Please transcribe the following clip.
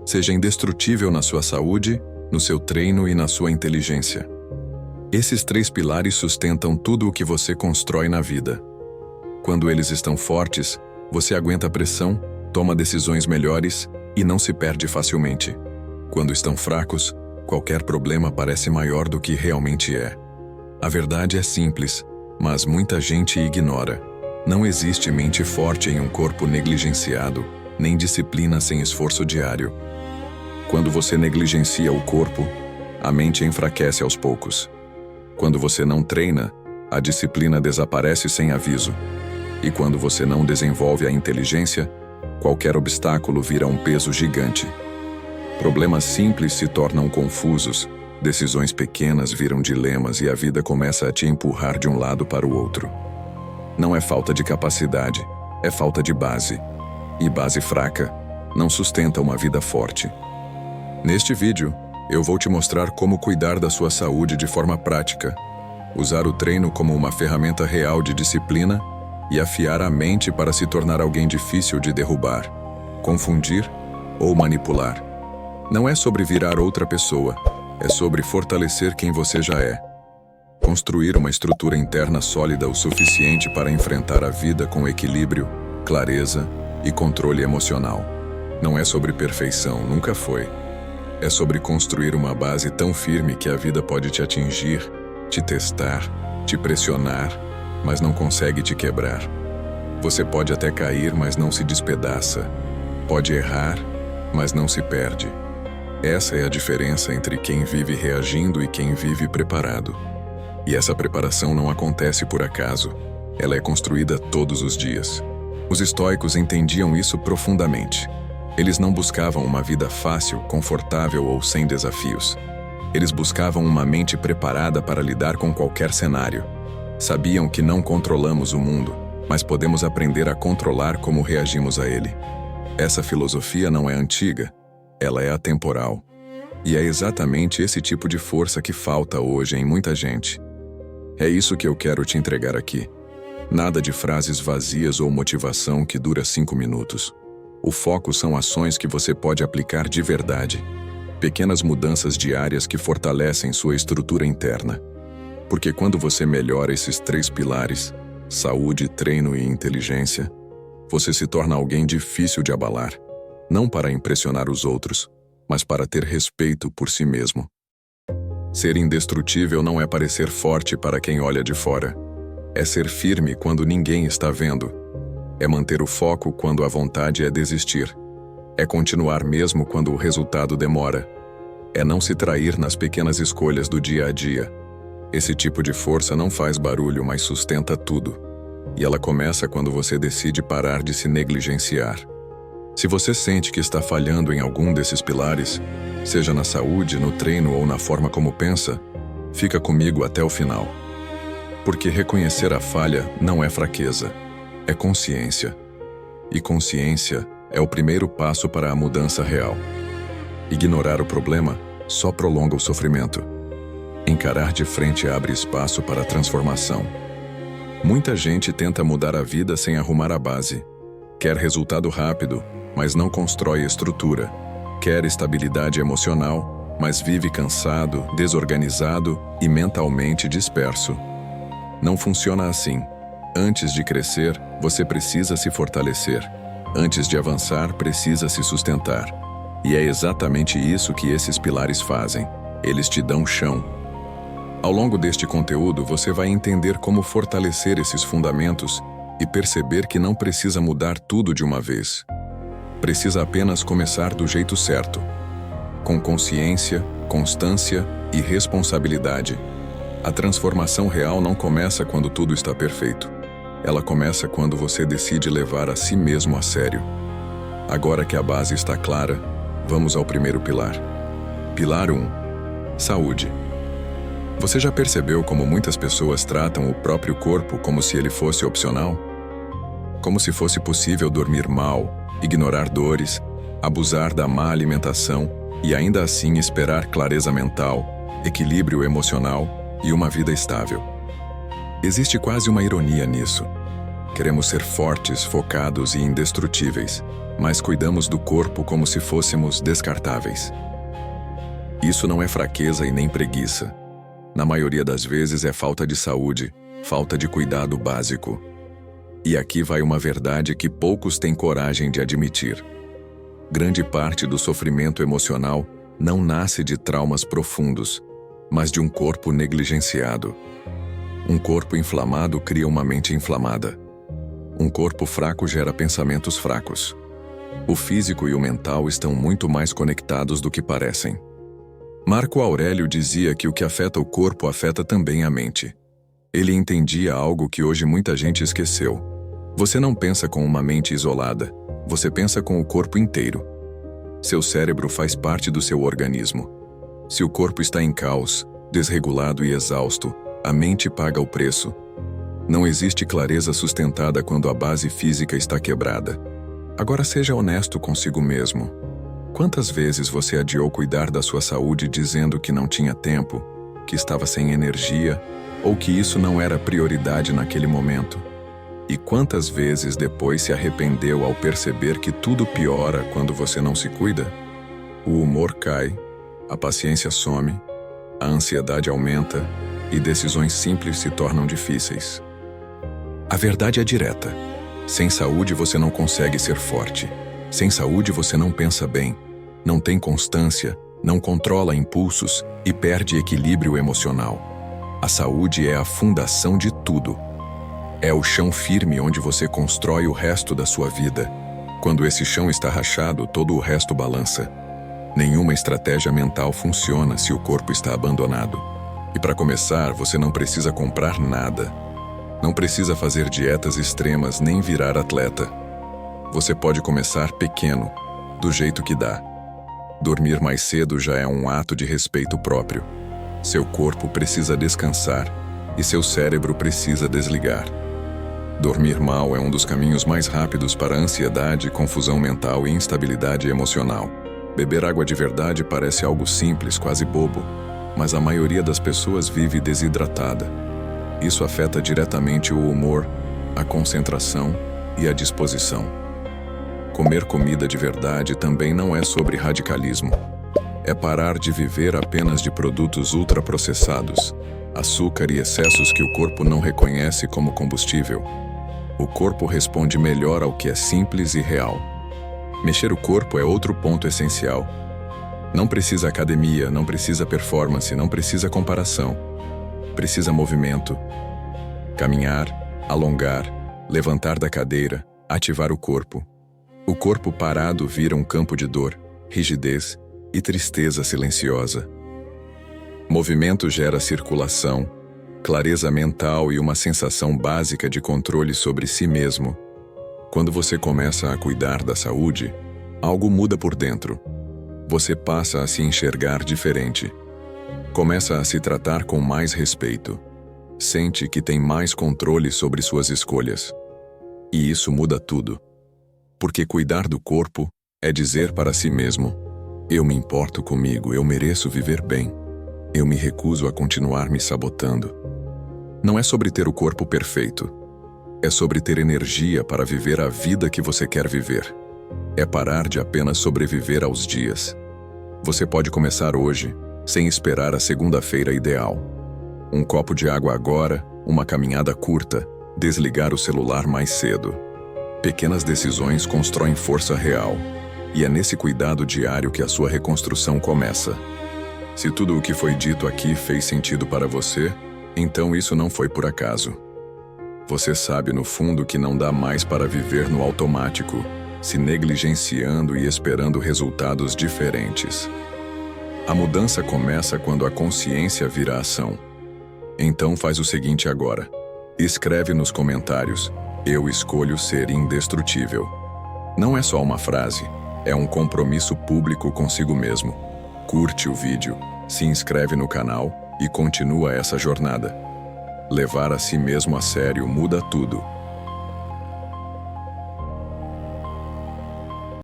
Seja indestrutível na sua saúde, no seu treino e na sua inteligência. Esses 3 pilares sustentam tudo o que você constrói na vida. Quando eles estão fortes, você aguenta a pressão, toma decisões melhores e não se perde facilmente. Quando estão fracos, qualquer problema parece maior do que realmente é. A verdade é simples, mas muita gente ignora. Não existe mente forte em um corpo negligenciado, nem disciplina sem esforço diário. Quando você negligencia o corpo, a mente enfraquece aos poucos. Quando você não treina, a disciplina desaparece sem aviso. E quando você não desenvolve a inteligência, qualquer obstáculo vira um peso gigante. Problemas simples se tornam confusos, decisões pequenas viram dilemas e a vida começa a te empurrar de um lado para o outro. Não é falta de capacidade, é falta de base. E base fraca não sustenta uma vida forte. Neste vídeo, eu vou te mostrar como cuidar da sua saúde de forma prática, usar o treino como uma ferramenta real de disciplina e afiar a mente para se tornar alguém difícil de derrubar, confundir ou manipular. Não é sobre virar outra pessoa, é sobre fortalecer quem você já é. Construir uma estrutura interna sólida o suficiente para enfrentar a vida com equilíbrio, clareza e controle emocional. Não é sobre perfeição, nunca foi. É sobre construir uma base tão firme que a vida pode te atingir, te testar, te pressionar, mas não consegue te quebrar. Você pode até cair, mas não se despedaça. Pode errar, mas não se perde. Essa é a diferença entre quem vive reagindo e quem vive preparado. E essa preparação não acontece por acaso. Ela é construída todos os dias. Os estoicos entendiam isso profundamente. Eles não buscavam uma vida fácil, confortável ou sem desafios. Eles buscavam uma mente preparada para lidar com qualquer cenário. Sabiam que não controlamos o mundo, mas podemos aprender a controlar como reagimos a ele. Essa filosofia não é antiga, ela é atemporal. E é exatamente esse tipo de força que falta hoje em muita gente. É isso que eu quero te entregar aqui. Nada de frases vazias ou motivação que dura 5 minutos. O foco são ações que você pode aplicar de verdade. Pequenas mudanças diárias que fortalecem sua estrutura interna. Porque quando você melhora esses 3 pilares, saúde, treino e inteligência, você se torna alguém difícil de abalar. Não para impressionar os outros, mas para ter respeito por si mesmo. Ser indestrutível não é parecer forte para quem olha de fora. É ser firme quando ninguém está vendo. É manter o foco quando a vontade é desistir. É continuar mesmo quando o resultado demora. É não se trair nas pequenas escolhas do dia a dia. Esse tipo de força não faz barulho, mas sustenta tudo. E ela começa quando você decide parar de se negligenciar. Se você sente que está falhando em algum desses pilares, seja na saúde, no treino ou na forma como pensa, fica comigo até o final. Porque reconhecer a falha não é fraqueza, é consciência. E consciência é o primeiro passo para a mudança real. Ignorar o problema só prolonga o sofrimento. Encarar de frente abre espaço para a transformação. Muita gente tenta mudar a vida sem arrumar a base. Quer resultado rápido, mas não constrói estrutura. Quer estabilidade emocional, mas vive cansado, desorganizado e mentalmente disperso. Não funciona assim. Antes de crescer, você precisa se fortalecer. Antes de avançar, precisa se sustentar. E é exatamente isso que esses pilares fazem. Eles te dão chão. Ao longo deste conteúdo, você vai entender como fortalecer esses fundamentos e perceber que não precisa mudar tudo de uma vez. Precisa apenas começar do jeito certo. Com consciência, constância e responsabilidade. A transformação real não começa quando tudo está perfeito. Ela começa quando você decide levar a si mesmo a sério. Agora que a base está clara, vamos ao primeiro pilar. Pilar 1. Saúde. Você já percebeu como muitas pessoas tratam o próprio corpo como se ele fosse opcional? Como se fosse possível dormir mal, ignorar dores, abusar da má alimentação e ainda assim esperar clareza mental, equilíbrio emocional e uma vida estável. Existe quase uma ironia nisso. Queremos ser fortes, focados e indestrutíveis, mas cuidamos do corpo como se fôssemos descartáveis. Isso não é fraqueza e nem preguiça. Na maioria das vezes é falta de saúde, falta de cuidado básico. E aqui vai uma verdade que poucos têm coragem de admitir. Grande parte do sofrimento emocional não nasce de traumas profundos, mas de um corpo negligenciado. Um corpo inflamado cria uma mente inflamada. Um corpo fraco gera pensamentos fracos. O físico e o mental estão muito mais conectados do que parecem. Marco Aurélio dizia que o que afeta o corpo afeta também a mente. Ele entendia algo que hoje muita gente esqueceu. Você não pensa com uma mente isolada, você pensa com o corpo inteiro. Seu cérebro faz parte do seu organismo. Se o corpo está em caos, desregulado e exausto, a mente paga o preço. Não existe clareza sustentada quando a base física está quebrada. Agora seja honesto consigo mesmo. Quantas vezes você adiou cuidar da sua saúde dizendo que não tinha tempo, que estava sem energia, ou que isso não era prioridade naquele momento? E quantas vezes depois se arrependeu ao perceber que tudo piora quando você não se cuida? O humor cai, a paciência some, a ansiedade aumenta e decisões simples se tornam difíceis. A verdade é direta. Sem saúde você não consegue ser forte. Sem saúde você não pensa bem, não tem constância, não controla impulsos e perde equilíbrio emocional. A saúde é a fundação de tudo. É o chão firme onde você constrói o resto da sua vida. Quando esse chão está rachado, todo o resto balança. Nenhuma estratégia mental funciona se o corpo está abandonado. E para começar, você não precisa comprar nada. Não precisa fazer dietas extremas nem virar atleta. Você pode começar pequeno, do jeito que dá. Dormir mais cedo já é um ato de respeito próprio. Seu corpo precisa descansar e seu cérebro precisa desligar. Dormir mal é um dos caminhos mais rápidos para ansiedade, confusão mental e instabilidade emocional. Beber água de verdade parece algo simples, quase bobo, mas a maioria das pessoas vive desidratada. Isso afeta diretamente o humor, a concentração e a disposição. Comer comida de verdade também não é sobre radicalismo. É parar de viver apenas de produtos ultraprocessados, açúcar e excessos que o corpo não reconhece como combustível. O corpo responde melhor ao que é simples e real. Mexer o corpo é outro ponto essencial. Não precisa academia, não precisa performance, não precisa comparação. Precisa movimento. Caminhar, alongar, levantar da cadeira, ativar o corpo. O corpo parado vira um campo de dor, rigidez e tristeza silenciosa. Movimento gera circulação, clareza mental e uma sensação básica de controle sobre si mesmo. Quando você começa a cuidar da saúde, algo muda por dentro. Você passa a se enxergar diferente. Começa a se tratar com mais respeito. Sente que tem mais controle sobre suas escolhas. E isso muda tudo. Porque cuidar do corpo é dizer para si mesmo: eu me importo comigo, eu mereço viver bem. Eu me recuso a continuar me sabotando. Não é sobre ter o corpo perfeito. É sobre ter energia para viver a vida que você quer viver. É parar de apenas sobreviver aos dias. Você pode começar hoje, sem esperar a segunda-feira ideal. Um copo de água agora, uma caminhada curta, desligar o celular mais cedo. Pequenas decisões constroem força real, e é nesse cuidado diário que a sua reconstrução começa. Se tudo o que foi dito aqui fez sentido para você, então isso não foi por acaso. Você sabe no fundo que não dá mais para viver no automático, se negligenciando e esperando resultados diferentes. A mudança começa quando a consciência vira ação. Então faz o seguinte agora. Escreve nos comentários: eu escolho ser indestrutível. Não é só uma frase, é um compromisso público consigo mesmo. Curte o vídeo, se inscreve no canal e continua essa jornada. Levar a si mesmo a sério muda tudo.